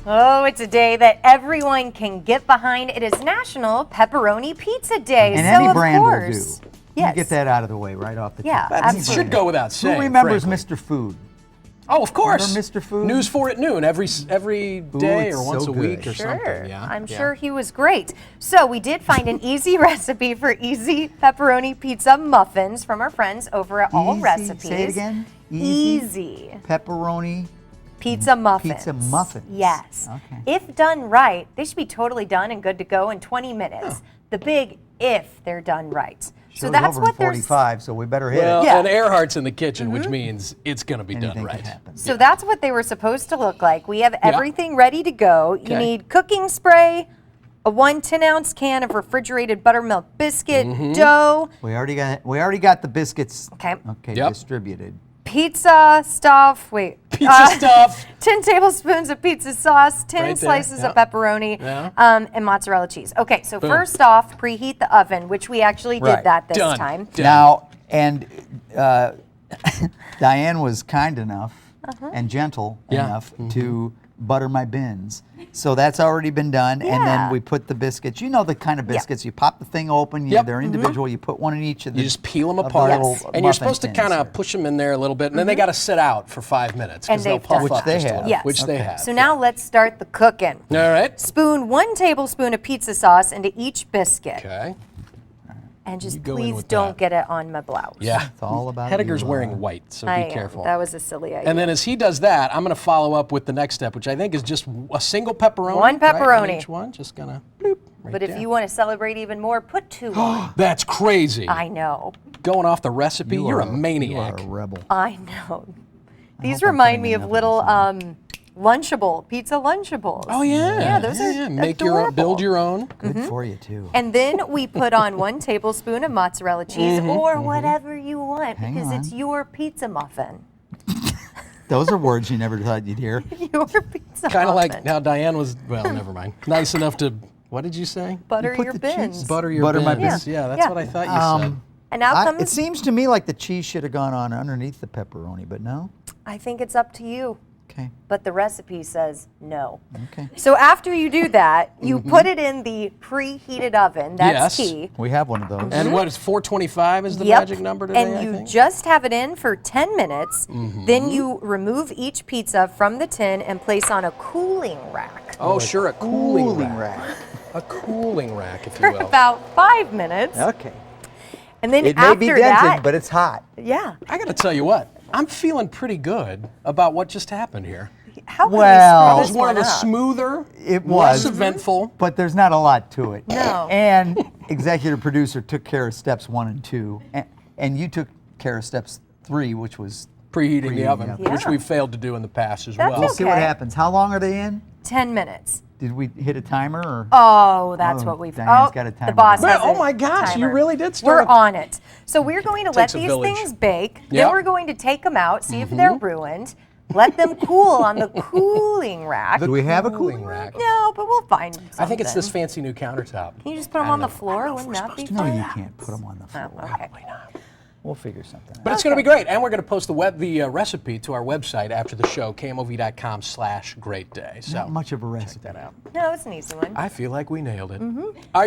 Oh, it's a day that everyone can get behind. It is National Pepperoni Pizza Day. And so any brand of will course, do. yes. Get that out of the way right off the Yeah, top. absolutely. That should go without saying. Who remembers frankly. Mr. Food? Oh, of course. Remember Mr. Food? News 4 at noon every day it's or once so a week good. or Sure, something. Yeah, I'm yeah. sure he was great. So we did find an easy recipe for easy pepperoni pizza muffins from our friends over at All Easy. Recipes. Say it again. Easy. Pepperoni. Pizza muffins. Pizza muffins. Yes. Okay. If done right, they should be totally done and good to go in 20 minutes. The big if they're done right. So Show's that's over what in they're 45, so we better hit Well, it. Yeah. and Earhart's in the kitchen, which means it's going to be Anything done could right. happen. So that's what they were supposed to look like. We have everything ready to go. You Okay. need cooking spray, a 1 10-ounce can of refrigerated buttermilk biscuit dough, We already got the biscuits. Okay. Yep. Distributed. pizza stuff. Pizza stuff. 10 tablespoons of pizza sauce, 10 Right there, slices of yeah. pepperoni, Yeah. and mozzarella cheese. Okay, so first off, preheat the oven, which we actually did Right. that this Done. time. Done. Now, and Diane was kind enough and gentle Yeah. enough to butter my bins. So that's already been done. And Yeah. then we put the biscuits. You know the kind of biscuits. You pop the thing open. Yep. They're individual. You put one in each of the You just peel them of the apart, little and you're muffin supposed to tins kind here. of push them in there a little bit, and then they got to sit out for 5 minutes And because they'll they've puff done up that. just a Which they little, have. Yes. which they Okay. have. So now let's start the cooking. All right. Spoon 1 tablespoon of pizza sauce into each biscuit. Okay. And just You go in please with don't that. get it on my blouse. Yeah. It's all about Hediger's you, wearing white, so I be careful. That was a silly idea. And then as he does that, I'm going to follow up with the next step, which I think is just a single pepperoni. One right, on pepperoni. each one. Just gonna bloop right but if there. you want to celebrate even more, put 2 on. That's crazy. I know. Going off the recipe, You you're are a maniac. You are a rebel. I know. These hope I'm remind putting me of enough little of this Lunchable, pizza Lunchables. Oh yeah. Yeah, those are Make your own, build adorable. your own. Good for you too. And then we put on 1 tablespoon of mozzarella cheese or whatever you want Hang because on. it's your pizza muffin. Those are words you never thought you'd hear. Your pizza Kind of muffin. like how Diane was. Well, never mind. Nice enough to. What did you say? Butter You put your the cheese- bins. Butter your Butter my bins. bins. Yeah, that's Yeah. what I thought you said. And now It comes, seems to me like the cheese should have gone on underneath the pepperoni, but no. I think it's up to you, Okay. but the recipe says no. Okay. So after you do that, you put it in the preheated oven. That's Yes. key. We have one of those. And what is 425 is the Yep. magic number today, And I you think? just have it in for 10 minutes. Then you remove each pizza from the tin and place on a cooling rack Oh, sure, a cooling rack. rack. A cooling rack, if for you will. about 5 minutes. Okay. And then It may after be dented, that, but it's hot. yeah. I got to tell you what, I'm feeling pretty good about what just happened here. How can Well- we That screw was this one of the up? smoother, It less was. eventful. But there's not a lot to it. No. And executive producer took care of steps 1 and 2, and you took care of steps 3, which was Preheating the oven, Yeah. which we've failed to do in the past as That's well. We'll see what Okay. happens. How long are they in? 10 minutes. Did we hit a timer or? Oh, that's Oh, what we've. Diane's got a timer the boss going. has Well, a oh my gosh, you timer. really did start We're a- on it. So we're going to let Takes a these village. things bake. Yep. Then we're going to take them out, see if they're ruined. Let them cool on the cooling rack. Do we have a cooling cooling rack. No, but we'll find something. I think it's this fancy new countertop. Can you just put them I on the don't know. floor? I don't know if Wouldn't we're that be supposed to. No, fun? you can't put them on the floor. Oh, okay. Probably not. We'll figure something out. But it's going to be great, and we're going to post the recipe to our website after the show, kmov.com/greatday. So Not much of a check recipe. that out. No, it's an easy one. I feel like we nailed it. Are